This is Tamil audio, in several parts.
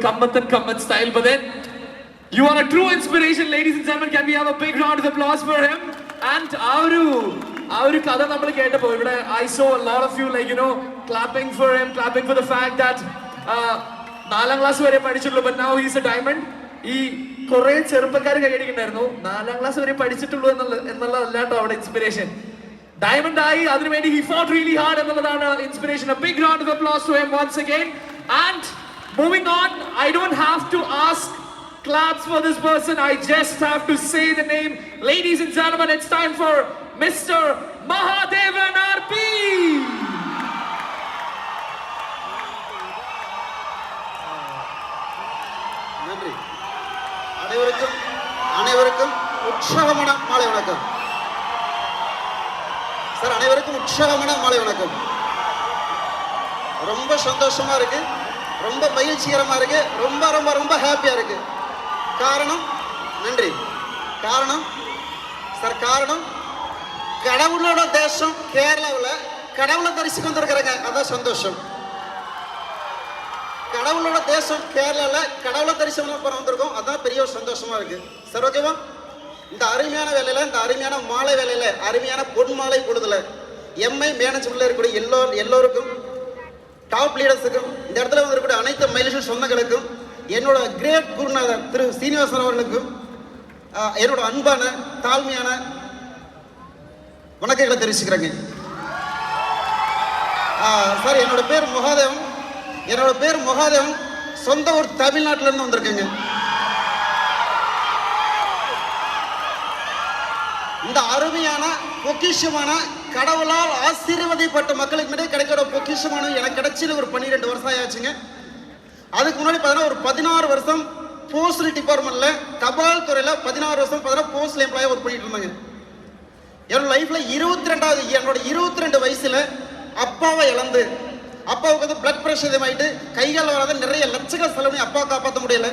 Kammat style, but then you are a true inspiration, ladies and gentlemen. Can we have a big round of applause for him? And I saw a lot of you, clapping for him, clapping for the fact that നാലാം ക്ലാസ് വരെ പഠിച്ചിട്ടുള്ളൂ, but now he's a diamond. ഈ കുറെ ചെറുപ്പക്കാർ കൈയടിക്കണ്ടായിരുന്നു, നാലാം ക്ലാസ് വരെ പഠിച്ചിട്ടുള്ളൂ എന്നുള്ളതല്ലാട്ടോ അവിടെ ഇൻസ്പിറേഷൻ. ഡയമണ്ട് ആയി, അതിനുവേണ്ടി he fought really hard എന്നുള്ളതാണ് inspiration. A big round of applause to him once again. And moving on, I don't have to ask claps for this person, I just have to say the name. Ladies and gentlemen, it's time for Mr. Mahadevan RP. நன்றி. அனைவருக்கும் உற்சாகமான மாலை வணக்கம் சார். அனைவருக்கும் உற்சாகமான மாலை வணக்கம். ரொம்ப சந்தோஷமா இருக்கு, ரொம்ப மகிழ்ச்சிகரமா இருக்கு, ரொம்ப ரொம்ப ரொம்ப ஹாப்பியா இருக்கு. காரணம் நன்றி. காரணம் சார், காரணம் கடவுளோட தேசம் கேரளாவில் கடவுளை தரிசிக்க வந்திருக்கிறேங்க, அதான் சந்தோஷம். கடவுளோட தேசம் கேரளாவில் கடவுளை தரிசனம் பண்ண வந்திருக்கோம், அதான் பெரிய ஒரு சந்தோஷமா இருக்கு சார். ஓகேவா? இந்த அருமையான வேலையில், இந்த அருமையான மாலை வேலையில், அருமையான பொன் மாலை பொழுதுல எம்ஐ மேனேஜ்மெண்ட்ல இருக்கக்கூடிய எல்லோருக்கும், டாப் லீடர்ஸுக்கும், இந்த இடத்துல வந்திருக்கக்கூடிய அனைத்து மயிலிஷன் சொந்தங்களுக்கும், என்னோட கிரேட் குருநாதர் திரு சீனிவாசன் அவர்களுக்கும் என்னோட அன்பான தாழ்மையான வணக்கங்களை தெரிவிச்சுக்கிறேங்க சார். என்னோட பேர் மகாதேவன். சொந்த ஊர் தமிழ்நாட்டில இருந்து வந்திருக்கேங்க. இந்த அருமையான பொக்கிஷமான கடவுளால் ஆசீர்வதிப்பட்ட மக்களுக்கு முன்னாடி கிடைக்கிற பொக்கிஷமான எனக்கு கிடைச்சது ஒரு 12 வருஷம் ஆயாச்சுங்க. அதுக்கு முன்னாடி பார்த்தீங்கன்னா ஒரு 16 வருஷம் போஸ்டல் டிபார்ட்மெண்ட்ல தபால் துறையில 16 வருஷம் போஸ்டல் எம்ப்ளாயா ஒர்க் பண்ணிட்டு இருந்தாங்க. என்னோட லைஃப்ல என்னோட 22 வயசுல அப்பாவை இழந்து, அப்பாவுக்கு வந்து பிளட் பிரஷர் இதமாயிட்டு கைகால் வராத நிறைய லட்சங்கள் செலவு பண்ணி அப்பாவை காப்பாற்ற முடியல.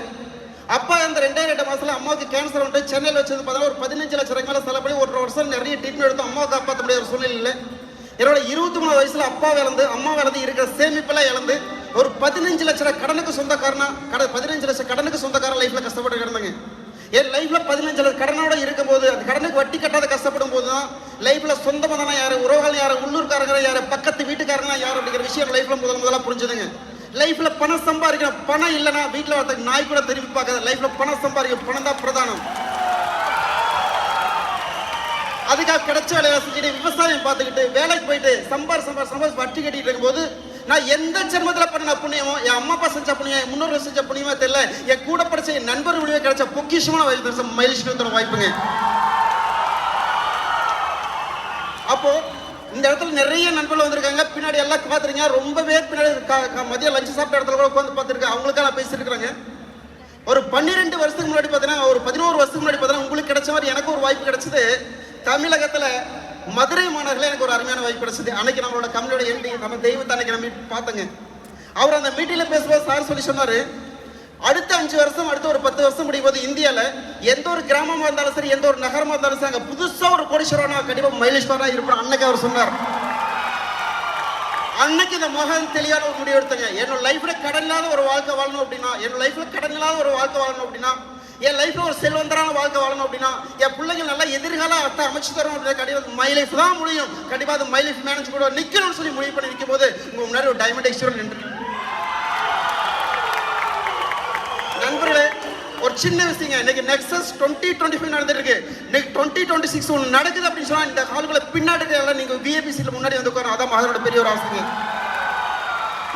அப்பா அந்த 2 மாசத்துல அம்மாவுக்கு கேன்சர் வந்து சென்னையில் வச்சது பார்த்தா ஒரு 15 லட்சம் ரூபாய் செலவு பண்ணி 1 வருஷம் நிறைய ட்ரீட்மெண்ட் எடுத்து அம்மாவை காப்பாற்ற முடியாத ஒரு சூழ்நிலை இல்லை. என்னோட 23 வயசுல அம்மா இழந்து இருக்கிற சேமிப்பெல்லாம் இழந்து ஒரு 15 லட்சம் கடனுக்கு சொந்தக்காரன் லைஃப்ல கஷ்டப்பட்டு கிடந்தாங்க. என் லைஃப்ல 15 லட்சம் கடனோட இருக்கும்போது, அந்த கடனுக்கு வட்டி கட்டாத கஷ்டப்படும் போது தான் லைஃப்ல சொந்த மதனா யாரு, உறவுகள் யாரு, உள்ளூர்காரங்க யாரு, பக்கத்து வீட்டுக்காரங்க யாரு அப்படிங்கிற விஷயம் லைஃப்ல முதல்ல புரிஞ்சுதுங்க. லைஃப்ல பணம் சம்பாதிக்கணும், பணம் இல்லைன்னா வீட்டில் வரதுக்கு நாய் கூட திரும்பி பார்க்காது. லைஃப்ல பணம் சம்பாதிக்கணும், பணம் தான் பிரதானம். அதுக்காக கிடைச்ச வேலையை செஞ்சுட்டு விவசாயம் பார்த்துக்கிட்டு வேலைக்கு போயிட்டு சம்பாதி வட்டி கட்டிட்டு இருக்கும்போது, நான் எந்த ஜென்மத்துல பண்ண புண்ணியமோ, என் அம்மா அப்பா செஞ்ச புண்ணியம், என் முன்னோர்கள் செஞ்ச புண்ணியமோ தெரியல, என் கூட படிச்ச என் நண்பர் விடுவே கிடைச்ச பொக்கிஷமான மயிலிஷன் வாய்ப்புங்க. அப்போ இந்த இடத்துல நிறைய நண்பர்கள் வந்திருக்காங்க, பின்னாடி எல்லாம் பார்த்துருங்க. ரொம்ப பேர் பின்னாடி மதியம் லஞ்சு சாப்பிட்ட இடத்துல கூட உட்காந்து பார்த்துருக்கேன். அவங்களுக்காக நான் பேசிட்டு இருக்கிறாங்க. ஒரு 12 வருஷத்துக்கு முன்னாடி பார்த்தீங்கன்னா, ஒரு 11 வருஷத்துக்கு முன்னாடி பார்த்தீங்கன்னா உங்களுக்கு கிடைச்ச மாதிரி எனக்கு ஒரு வாய்ப்பு கிடைச்சது. தமிழகத்துல மதுரை மாநகரில் எனக்கு ஒரு அருமையான வாய்ப்பு கிடைச்சது. அன்னைக்கு நம்மளோட கம்பெனியோட எம்டி நம்ம தெய்வத்தை அன்னைக்கு நம்ம பார்த்தங்க. அவர் அந்த மீட்டிங்ல பேசும்போது சார் சொல்லி சொன்னாரு, அடுத்த 5 வருஷம், அடுத்த ஒரு 10 வருஷம் முடியும் போது இந்தியாவில் எந்த ஒரு கிராமமாக இருந்தாலும் சரி, எந்த ஒரு நகரமாக இருந்தாலும் சரி, அங்கே புதுசாக ஒரு கோடீஸ்வரனா கண்டிப்பாக மயிலேஸ்வரனா இருப்பார். அன்னைக்கு அவர் சொன்னார். அன்னைக்கு இந்த மகன் தெளிவான ஒரு முடிவு எடுத்தாங்க. என்னோட லைஃப்ல கடன் இல்லாத ஒரு வாழ்க்கை வாழணும் அப்படின்னா, என் லைஃப்ல ஒரு செல்வந்தரான வாழ்க்கை வாழணும் அப்படின்னா, என் பிள்ளைங்க நல்லா எதிர்கால அர்த்தம் அமைச்சு தரணும் அப்படின்னா கண்டிப்பாக மை லைஃப் தான் முடியும். கண்டிப்பாக அது மை லைஃப் மேனேஜ் கூட நிற்கணும்னு சொல்லி முடிவு பண்ணி நிற்கும் போது உங்க முன்னாடி ஒரு டைமண்ட் எக்ஸ்பீரியன்ஸ் நின்று. நண்பர்களே, ஒரு சின்ன விஷயங்க, இன்னைக்கு நெக்ஸஸ் 2025 நடந்துட்டு இருக்கு. இன்னைக்கு 2026 ஒன்று நடக்குது அப்படின்னு சொன்னா இந்த கால்களை பின்னாடி எல்லாம் நீங்க விஐபி சீட்ல முன்னாடி வந்து உட்காரணும். அதான் அதோட பெரிய ஒரு ஆசைங்க.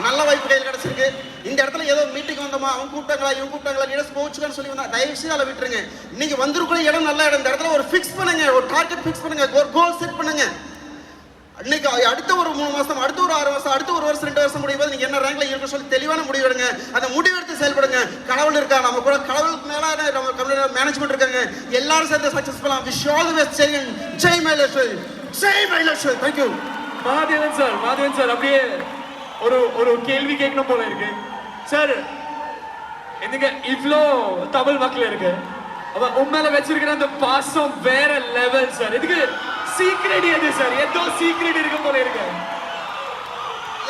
நல்ல வாய்ப்பு கையில் கிடைச்சிருக்கு. இந்த இடத்துல ஏதோ மீட்டிங் வந்தோமா, அவங்க கூப்பிட்டாங்களா, இவங்க கூப்பிட்டாங்களா, லீடர்ஸ் போச்சுக்கான்னு சொல்லி வந்தா தயவு செய்து அதை விட்டுருங்க. இன்னைக்கு வந்திருக்கிற இடம் நல்ல இடம். இந்த இடத்துல ஒரு ஃபிக்ஸ் பண்ணுங்க, ஒரு டார்கெட் ஃபிக்ஸ் பண்ணுங்க, ஒரு கோல் செட் பண்ணுங்க. இன்னைக்கு அடுத்த ஒரு 3 மாசம், அடுத்த ஒரு 6 மாசம், அடுத்த 1 வருஷம் 2 வருஷம் முடியும் போது நீங்க என்ன ரேங்க்ல இருக்குன்னு சொல்லி தெளிவான முடிவு எடுங்க. அந்த முடிவெடுத்து செயல்படுங்க. கடவுள் இருக்கா நம்ம கூட, கடவுளுக்கு மேலான நம்ம கம்பெனியோட மேனேஜ்மெண்ட் இருக்காங்க. எல்லாரும் சேர்ந்து சக்சஸ் பண்ணலாம். Wish all the best. Jai Mayileswari, Jai Mayileswari. Thank you. Madevan sir அப்படியே ஒரு கேள்வி கேட்கணும் போல இருக்கு சார். என்னங்க இவ்ளோ தமிழ் மக்கள் இருக்கு, அவ உண்மையில வச்சிருக்கிற அந்த பாசம் வேற லெவல் சார். இதுக்கு சீக்ரெட் எது சார்? ஏதோ சீக்ரெட் இருக்கு போல இருக்கு.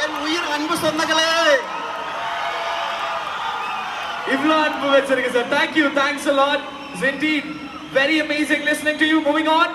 என் உயிர் அன்பு சொந்தங்களே, இவ்ளோ அன்பு வச்சிருக்கீங்க sir. Thank you, thanks a lot. It's indeed very amazing listening to you. Moving on.